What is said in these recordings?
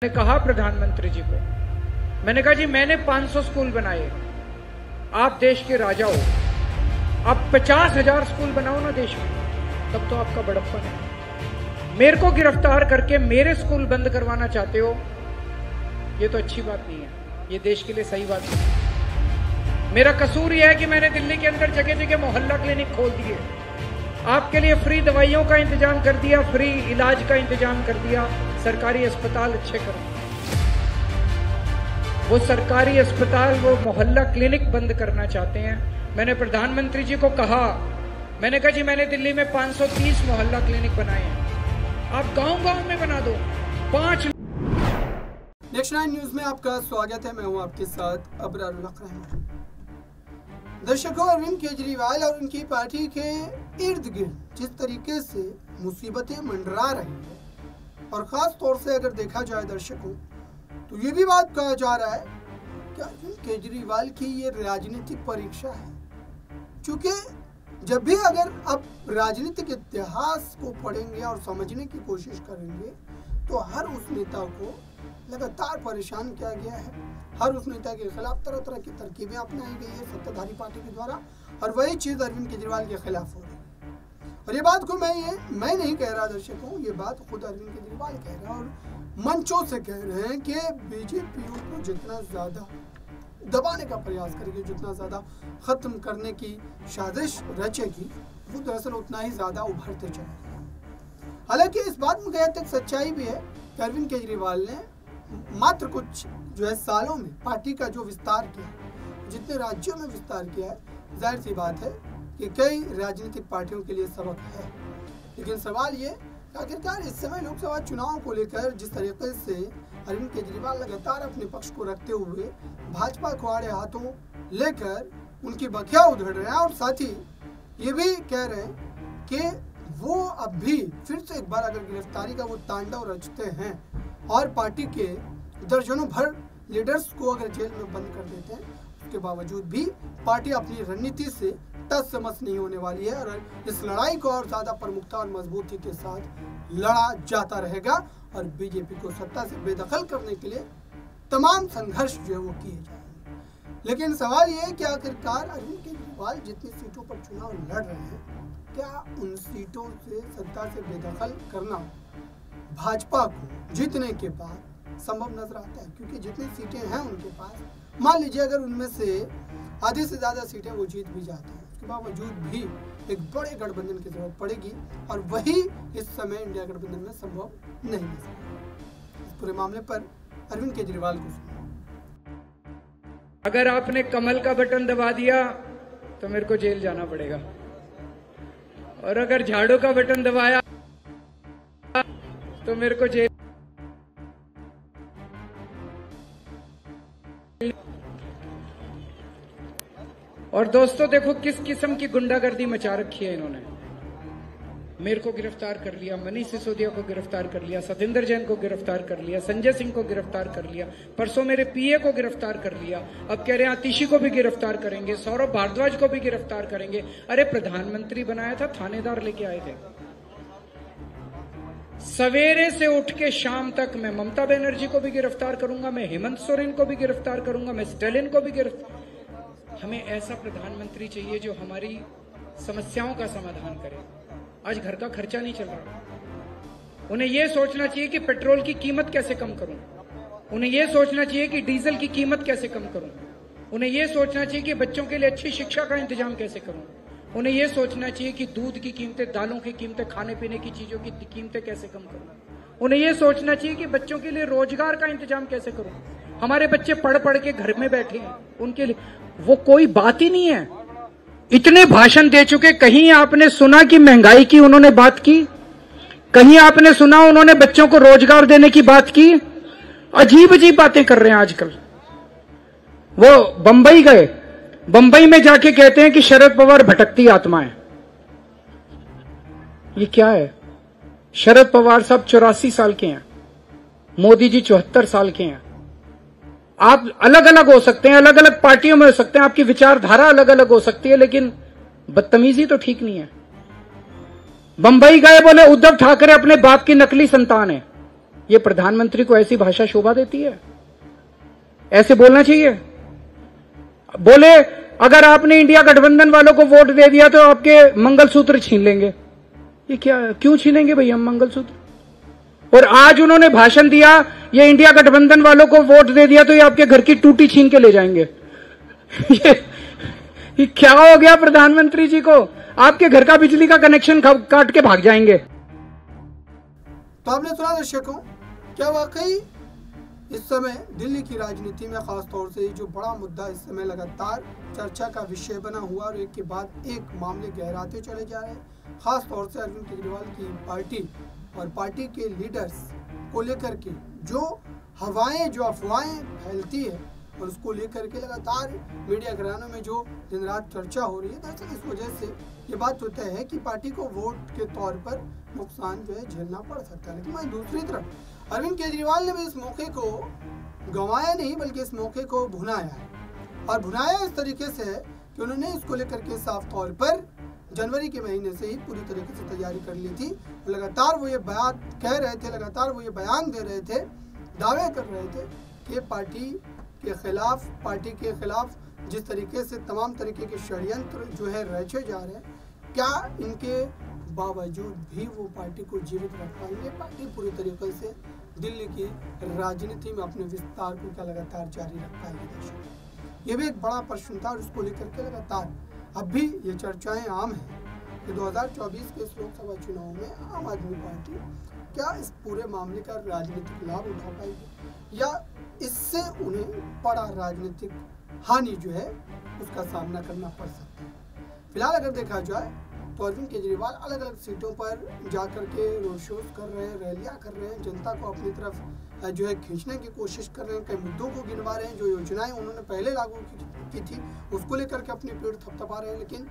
मैंने कहा प्रधानमंत्री जी को, मैंने कहा जी मैंने 500 स्कूल बनाए, आप देश के राजा हो, आप 50,000 स्कूल बनाओ ना देश में, तब तो आपका बड़प्पन है। मेरे को गिरफ्तार करके मेरे स्कूल बंद करवाना चाहते हो, ये तो अच्छी बात नहीं है, ये देश के लिए सही बात नहीं है। मेरा कसूर यह है कि मैंने दिल्ली के अंदर जगह जगह मोहल्ला क्लिनिक खोल दिए, आपके लिए फ्री दवाइयों का इंतजाम कर दिया, फ्री इलाज का इंतजाम कर दिया, सरकारी अस्पताल अच्छे करो। वो सरकारी अस्पताल, वो मोहल्ला क्लिनिक बंद करना चाहते हैं। मैंने प्रधानमंत्री जी को कहा, मैंने कहा जी मैंने दिल्ली में 530 मोहल्ला क्लिनिक बनाए हैं, आप गांव-गांव में बना दो। 5 नेक्स्ट 9 न्यूज में आपका स्वागत है। मैं हूं आपके साथ अबरार रहमान। दर्शकों, अरविंद केजरीवाल और उनकी पार्टी के इर्द गिर्द जिस तरीके से मुसीबतें मंडरा रही है, और खास तौर से अगर देखा जाए दर्शकों, तो ये भी बात कहा जा रहा है कि अरविंद केजरीवाल की ये राजनीतिक परीक्षा है। क्योंकि जब भी अगर आप राजनीतिक इतिहास को पढ़ेंगे और समझने की कोशिश करेंगे, तो हर उस नेता को लगातार परेशान किया गया है, हर उस नेता के खिलाफ तरह तरह की तरकीबें अपनाई गई है सत्ताधारी पार्टी के द्वारा, और वही चीज़ अरविंद केजरीवाल के खिलाफ हो रही है। और ये बात को मैं नहीं कह रहा दर्शकों, ये बात खुद अरविंद केजरीवाल कह रहे हैं और मंचों से कह रहे हैं कि बीजेपी को जितना ज़्यादा दबाने का प्रयास करेगी, जितना ज़्यादा ख़त्म करने की साजिश रचेगी, वो दरअसल उतना ही ज़्यादा उभरते चलेगा। हालांकि इस बात में कहीं तक सच्चाई भी है कि अरविंद केजरीवाल ने मात्र कुछ सालों में पार्टी का जो विस्तार किया, जितने राज्यों में विस्तार किया है, जाहिर सी बात है कि कई राजनीतिक पार्टियों के लिए सबक है। लेकिन सवाल ये आखिरकार इस समय लोकसभा चुनाव को लेकर जिस तरीके से अरविंद केजरीवाल लगातार अपने पक्ष को रखते हुए भाजपा को आड़े हाथों लेकर उनकी बखिया उधेड़ रहे हैं, और साथ ही ये भी कह रहे हैं कि वो अब भी फिर से एक बार अगर गिरफ्तारी का वो तांडव रचते हैं और पार्टी के दर्जनों भर लीडर्स को अगर जेल में बंद कर देते हैं, उसके बावजूद भी पार्टी अपनी रणनीति से टस से मस नहीं होने वाली है, और इस लड़ाई को और ज्यादा प्रमुखता और मजबूती के साथ लड़ा जाता रहेगा, और बीजेपी को सत्ता से बेदखल करने के लिए तमाम संघर्ष जो है वो किए जाएंगे। लेकिन सवाल ये है कि आखिरकार अरविंद केजरीवाल जितनी सीटों पर चुनाव लड़ रहे हैं, क्या उन सीटों से सत्ता से बेदखल करना भाजपा को जीतने के बाद संभव नजर आता है? क्योंकि जितनी सीटें हैं उनके पास, मान लीजिए अगर उनमें से आधे से ज़्यादा सीटें वो जीत भी जाते हैं, उसके बावजूद भी एक बड़े गठबंधन की जरूरत पड़ेगी, और वही इस समय इंडिया गठबंधन में संभव नहीं है। इस पूरे मामले पर अरविंद केजरीवाल को अगर आपने कमल का बटन दबा दिया तो मेरे को जेल जाना पड़ेगा, और अगर झाड़ू का बटन दबाया तो मेरे को जेल। और दोस्तों देखो किस किस्म की गुंडागर्दी मचा रखी है इन्होंने। मेरे को गिरफ्तार कर लिया, मनीष सिसोदिया को गिरफ्तार कर लिया, सतेंद्र जैन को गिरफ्तार कर लिया, संजय सिंह को गिरफ्तार कर लिया, परसों मेरे पीए को गिरफ्तार कर लिया, अब कह रहे हैं आतिशी को भी गिरफ्तार करेंगे, सौरभ भारद्वाज को भी गिरफ्तार करेंगे। अरे प्रधानमंत्री बनाया था, थानेदार लेके आए थे। सवेरे से उठ के शाम तक मैं ममता बनर्जी को भी गिरफ्तार करूंगा, मैं हेमंत सोरेन को भी गिरफ्तार करूंगा, मैं स्टालिन को भी गिरफ्तार। हमें ऐसा प्रधानमंत्री चाहिए जो हमारी समस्याओं का समाधान करे। आज घर का खर्चा नहीं चल रहा, उन्हें यह सोचना चाहिए कि पेट्रोल की कीमत कैसे कम करूं, उन्हें यह सोचना चाहिए कि डीजल की कीमत कैसे कम करूं, उन्हें यह सोचना चाहिए कि बच्चों के लिए अच्छी शिक्षा का इंतजाम कैसे करूं, उन्हें यह सोचना चाहिए कि दूध की कीमतें, दालों की कीमतें, खाने पीने की चीजों की कीमतें कैसे कम करूं, उन्हें यह सोचना चाहिए कि बच्चों के लिए रोजगार का इंतजाम कैसे करूं। हमारे बच्चे पढ़ पढ़ के घर में बैठे हैं, उनके लिए वो कोई बात ही नहीं है। इतने भाषण दे चुके, कहीं आपने सुना कि महंगाई की उन्होंने बात की? कहीं आपने सुना उन्होंने बच्चों को रोजगार देने की बात की? अजीब अजीब बातें कर रहे हैं आजकल। वो बंबई गए, बंबई में जाके कहते हैं कि शरद पवार भटकती आत्मा है। ये क्या है? शरद पवार साहब 84 साल के हैं, मोदी जी 74 साल के हैं। आप अलग अलग हो सकते हैं, अलग अलग पार्टियों में हो सकते हैं, आपकी विचारधारा अलग अलग हो सकती है, लेकिन बदतमीजी तो ठीक नहीं है। बंबई गए, बोले उद्धव ठाकरे अपने बाप की नकली संतान है। ये प्रधानमंत्री को ऐसी भाषा शोभा देती है? ऐसे बोलना चाहिए? बोले अगर आपने इंडिया गठबंधन वालों को वोट दे दिया तो आपके मंगलसूत्र छीन लेंगे। ये क्या, क्यों छीनेंगे भाई हम मंगलसूत्र? और आज उन्होंने भाषण दिया, ये इंडिया गठबंधन वालों को वोट दे दिया तो ये आपके घर की टूटी छीन के ले जाएंगे। ये क्या हो गया प्रधानमंत्री जी को? आपके घर का बिजली का कनेक्शन काट के भाग जाएंगे। तो आपने सुना दर्शकों, क्या वाकई इस समय दिल्ली की राजनीति में खास तौर से जो बड़ा मुद्दा इस समय लगातार चर्चा का विषय बना हुआ और एक के बाद एक मामले गहराते चले जा रहे हैं, खास तौर से अरविंद केजरीवाल की पार्टी और पार्टी के लीडर्स को लेकर के जो हवाएं, जो अफवाहें फैलती है और उसको लेकर के लगातार मीडिया घरानों में जो दिन रात चर्चा हो रही है, दरअसल इस वजह से ये बात होता है कि पार्टी को वोट के तौर पर नुकसान जो है झेलना पड़ सकता है। लेकिन वहीं दूसरी तरफ अरविंद केजरीवाल ने भी इस मौके को गंवाया नहीं, बल्कि इस मौके को भुनाया है। और भुनाया इस तरीके से है कि उन्होंने इसको लेकर के साफ तौर पर जनवरी के महीने से ही पूरी तरीके से तैयारी कर ली थी। लगातार वो ये बात कह रहे थे, लगातार वो ये बयान दे रहे थे, दावे कर रहे थे कि पार्टी के खिलाफ जिस तरीके से तमाम तरीके के षड्यंत्र जो है रचे जा रहे हैं, क्या इनके बावजूद भी वो पार्टी को जीवित रख पाएंगे? पार्टी पूरी तरीके से दिल्ली की राजनीति में अपने विस्तार को क्या लगातार जारी रख पाएगी? दर्शकों, ये भी एक बड़ा प्रश्न था और उसको लेकर के लगातार अब भी ये चर्चाएं आम हैं कि 2024 के इस लोकसभा चुनाव में आम आदमी पार्टी क्या इस पूरे मामले का राजनीतिक लाभ उठा पाएगी या इससे उन्हें बड़ा राजनीतिक हानि जो है उसका सामना करना पड़ सकता है। फिलहाल अगर देखा जाए तो अरविंद केजरीवाल अलग अलग सीटों पर जाकर के रोड शोज कर रहे हैं, रैलियां कर रहे हैं, जनता को अपनी तरफ जो है खींचने की कोशिश कर रहे हैं, कई मुद्दों को गिनवा रहे हैं, जो योजनाएं उन्होंने पहले लागू की थी उसको लेकर के अपनी पीठ थपथपा रहे हैं। लेकिन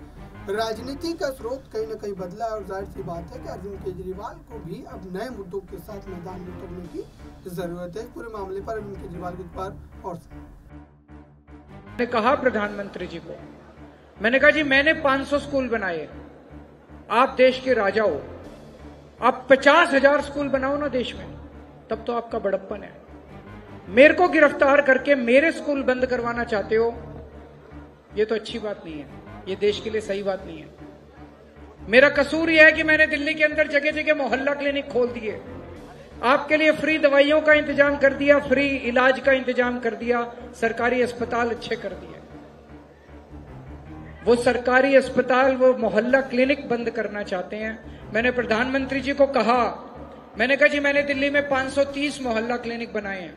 राजनीति का स्रोत कहीं ना कहीं बदला है और जाहिर सी बात है कि अरविंद केजरीवाल को भी अब नए मुद्दों के साथ मैदान में उतरने की जरूरत है। पूरे मामले पर अरविंद केजरीवाल को एक बार और मैंने कहा प्रधानमंत्री जी को, मैंने कहा जी मैंने 500 स्कूल बनाए, आप देश के राजा हो, आप 50,000 स्कूल बनाओ ना देश में, तब तो आपका बड़प्पन है। मेरे को गिरफ्तार करके मेरे स्कूल बंद करवाना चाहते हो, ये तो अच्छी बात नहीं है, ये देश के लिए सही बात नहीं है। मेरा कसूर यह है कि मैंने दिल्ली के अंदर जगह जगह मोहल्ला क्लिनिक खोल दिए, आपके लिए फ्री दवाइयों का इंतजाम कर दिया, फ्री इलाज का इंतजाम कर दिया, सरकारी अस्पताल अच्छे कर दिए। वो सरकारी अस्पताल, वो मोहल्ला क्लिनिक बंद करना चाहते हैं। मैंने प्रधानमंत्री जी को कहा, मैंने कहा जी मैंने दिल्ली में 530 मोहल्ला क्लिनिक बनाए हैं,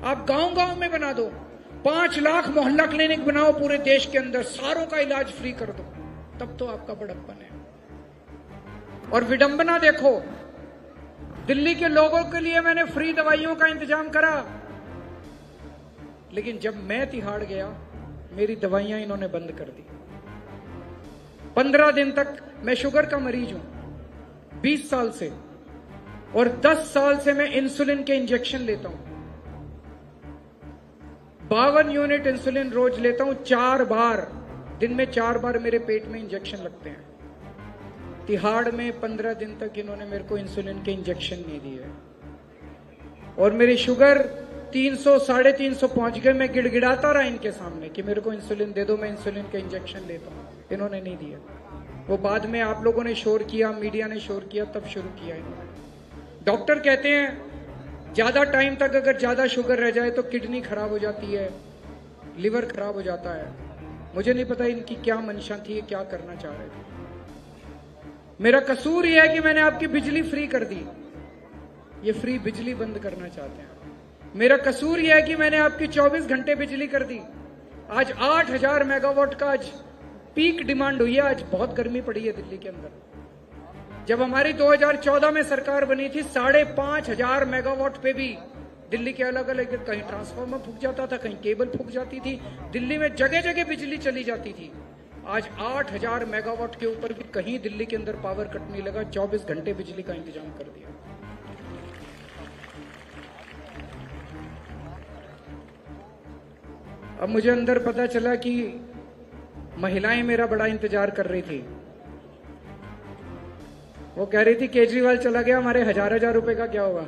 आप गांव गांव में बना दो, 5 लाख मोहल्ला क्लिनिक बनाओ पूरे देश के अंदर, सारों का इलाज फ्री कर दो, तब तो आपका बड़प्पन है। और विडंबना देखो, दिल्ली के लोगों के लिए मैंने फ्री दवाइयों का इंतजाम करा, लेकिन जब मैं तिहाड़ गया मेरी दवाइयां इन्होंने बंद कर दी। 15 दिन तक, मैं शुगर का मरीज हूं 20 साल से, और 10 साल से मैं इंसुलिन के इंजेक्शन लेता हूं, 52 यूनिट इंसुलिन रोज लेता हूं, 4 बार दिन में 4 बार मेरे पेट में इंजेक्शन लगते हैं। तिहाड़ में 15 दिन तक इन्होंने मेरे को इंसुलिन के इंजेक्शन नहीं दिए और मेरी शुगर 300 350 पहुंच गए। मैं गिड़गिड़ाता रहा इनके सामने कि मेरे को इंसुलिन दे दो, मैं इंसुलिन के इंजेक्शन लेता हूं, इन्होंने नहीं दिया। वो बाद में आप लोगों ने शोर किया, मीडिया ने शोर किया, तब शुरू किया इन्होंने। डॉक्टर कहते हैं ज्यादा टाइम तक अगर ज्यादा शुगर रह जाए तो किडनी खराब हो जाती है, लिवर खराब हो जाता है। मुझे नहीं पता इनकी क्या मंशा थी, क्या करना चाह रहे थे। मेरा कसूर यह है कि मैंने आपकी बिजली फ्री कर दी, ये फ्री बिजली बंद करना चाहते हैं। मेरा कसूर यह है कि मैंने आपकी 24 घंटे बिजली कर दी। आज 8,000 मेगावाट का आज पीक डिमांड हुई है। आज बहुत गर्मी पड़ी है दिल्ली के अंदर। जब हमारी 2014 में सरकार बनी थी, 5,500 मेगावाट पे भी दिल्ली के अलग अलग, कहीं ट्रांसफार्मर फूक जाता था, कहीं केबल फूक जाती थी, दिल्ली में जगह जगह बिजली चली जाती थी। आज 8,000 मेगावाट के ऊपर भी कहीं दिल्ली के अंदर पावर कट नहीं लगा, 24 घंटे बिजली का इंतजाम कर दिया। अब मुझे अंदर पता चला कि महिलाएं मेरा बड़ा इंतजार कर रही थी। वो कह रही थी केजरीवाल चला गया, हमारे 1,000 रुपए का क्या होगा।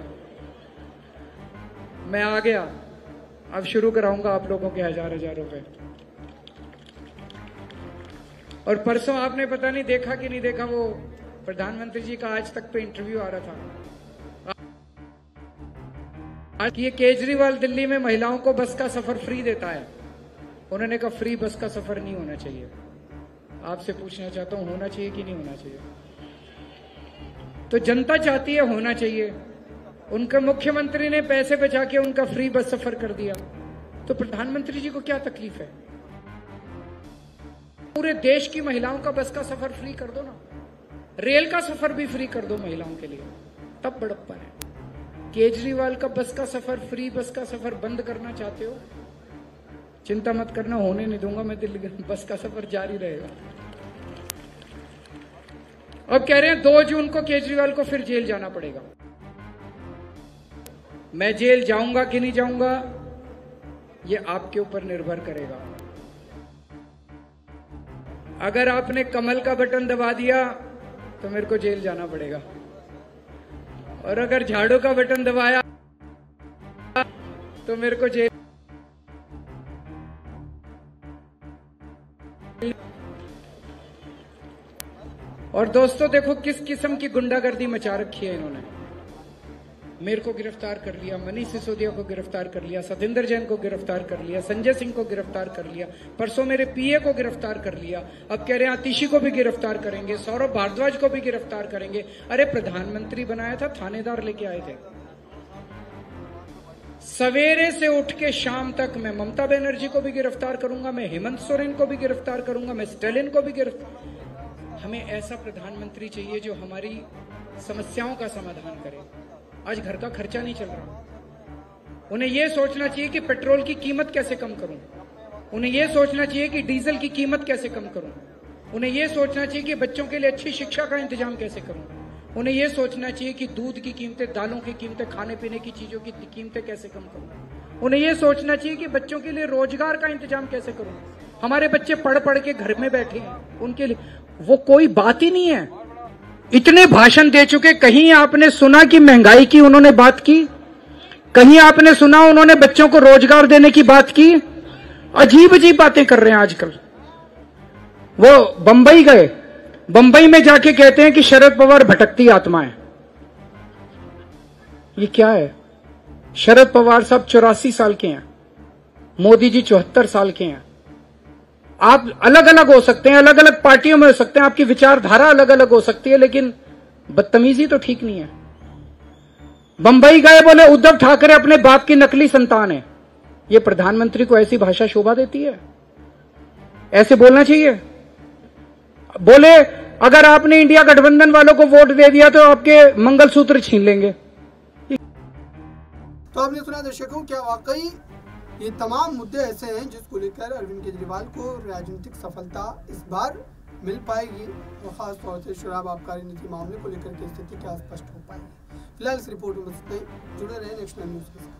मैं आ गया, अब शुरू कराऊंगा आप लोगों के हजार हजार रुपए। और परसों आपने पता नहीं देखा कि नहीं देखा, वो प्रधानमंत्री जी का आज तक पे इंटरव्यू आ रहा था आज ये केजरीवाल दिल्ली में महिलाओं को बस का सफर फ्री देता है। उन्होंने कहा फ्री बस का सफर नहीं होना चाहिए। आपसे पूछना चाहता हूं, होना चाहिए कि नहीं होना चाहिए? तो जनता चाहती है होना चाहिए। उनके मुख्यमंत्री ने पैसे बचा के उनका फ्री बस सफर कर दिया, तो प्रधानमंत्री जी को क्या तकलीफ है? पूरे देश की महिलाओं का बस का सफर फ्री कर दो ना, रेल का सफर भी फ्री कर दो महिलाओं के लिए, तब बड़प्पन है। केजरीवाल का बस का सफर, फ्री बस का सफर बंद करना चाहते हो? चिंता मत करना, होने नहीं दूंगा मैं, दिल्ली बस का सफर जारी रहेगा। अब कह रहे हैं 2 जून को केजरीवाल को फिर जेल जाना पड़ेगा। मैं जेल जाऊंगा कि नहीं जाऊंगा ये आपके ऊपर निर्भर करेगा। अगर आपने कमल का बटन दबा दिया तो मेरे को जेल जाना पड़ेगा, और अगर झाड़ू का बटन दबाया तो मेरे को जेल। और दोस्तों देखो किस किस्म की गुंडागर्दी मचा रखी है इन्होंने। मेरे को गिरफ्तार कर लिया, मनीष सिसोदिया को गिरफ्तार कर लिया, सतेंद्र जैन को गिरफ्तार कर लिया, संजय सिंह को गिरफ्तार कर लिया, परसों मेरे पीए को गिरफ्तार कर लिया, अब कह रहे हैं आतिशी को भी गिरफ्तार करेंगे, सौरभ भारद्वाज को भी गिरफ्तार करेंगे। अरे प्रधानमंत्री बनाया था, थानेदार लेके आए थे। सवेरे से उठ के शाम तक मैं ममता बनर्जी को भी गिरफ्तार करूंगा, मैं हेमंत सोरेन को भी गिरफ्तार करूंगा, मैं स्टेलिन को भी गिरफ्तार। हमें ऐसा प्रधानमंत्री चाहिए जो हमारी समस्याओं का समाधान करे। आज घर का खर्चा नहीं चल रहा, उन्हें यह सोचना चाहिए कि पेट्रोल की कीमत कैसे कम करूं, उन्हें यह सोचना चाहिए कि डीजल की कीमत कैसे कम करूं, उन्हें यह सोचना चाहिए कि बच्चों के लिए अच्छी शिक्षा का इंतजाम कैसे करूं, उन्हें यह सोचना चाहिए कि दूध की कीमतें, दालों की कीमतें, खाने पीने की चीजों की कीमतें कैसे कम करूं, उन्हें यह सोचना चाहिए कि बच्चों के लिए रोजगार का इंतजाम कैसे करूं। हमारे बच्चे पढ़ पढ़ के घर में बैठे हैं, उनके लिए वो कोई बात ही नहीं है। इतने भाषण दे चुके, कहीं आपने सुना कि महंगाई की उन्होंने बात की? कहीं आपने सुना उन्होंने बच्चों को रोजगार देने की बात की? अजीब अजीब बातें कर रहे हैं आजकल। वो बंबई गए, बंबई में जाके कहते हैं कि शरद पवार भटकती आत्मा है। ये क्या है? शरद पवार साहब 84 साल के हैं, मोदी जी 74 साल के हैं। आप अलग अलग हो सकते हैं, अलग अलग पार्टियों में हो सकते हैं, आपकी विचारधारा अलग अलग हो सकती है, लेकिन बदतमीजी तो ठीक नहीं है। बंबई गए, बोले उद्धव ठाकरे अपने बाप की नकली संतान है। ये प्रधानमंत्री को ऐसी भाषा शोभा देती है? ऐसे बोलना चाहिए? बोले अगर आपने इंडिया गठबंधन वालों को वोट दे दिया तो आपके मंगलसूत्र छीन लेंगे। तो आपने सुना दर्शकों, क्या वाकई ये तमाम मुद्दे ऐसे हैं जिसको लेकर अरविंद केजरीवाल को राजनीतिक सफलता इस बार मिल पाएगी, और खास तौर से शराब आबकारी नीति मामले को लेकर की स्थिति क्या स्पष्ट हो पाएगी। फिलहाल इस रिपोर्ट में जुड़े रहे नेशनल न्यूज के साथ।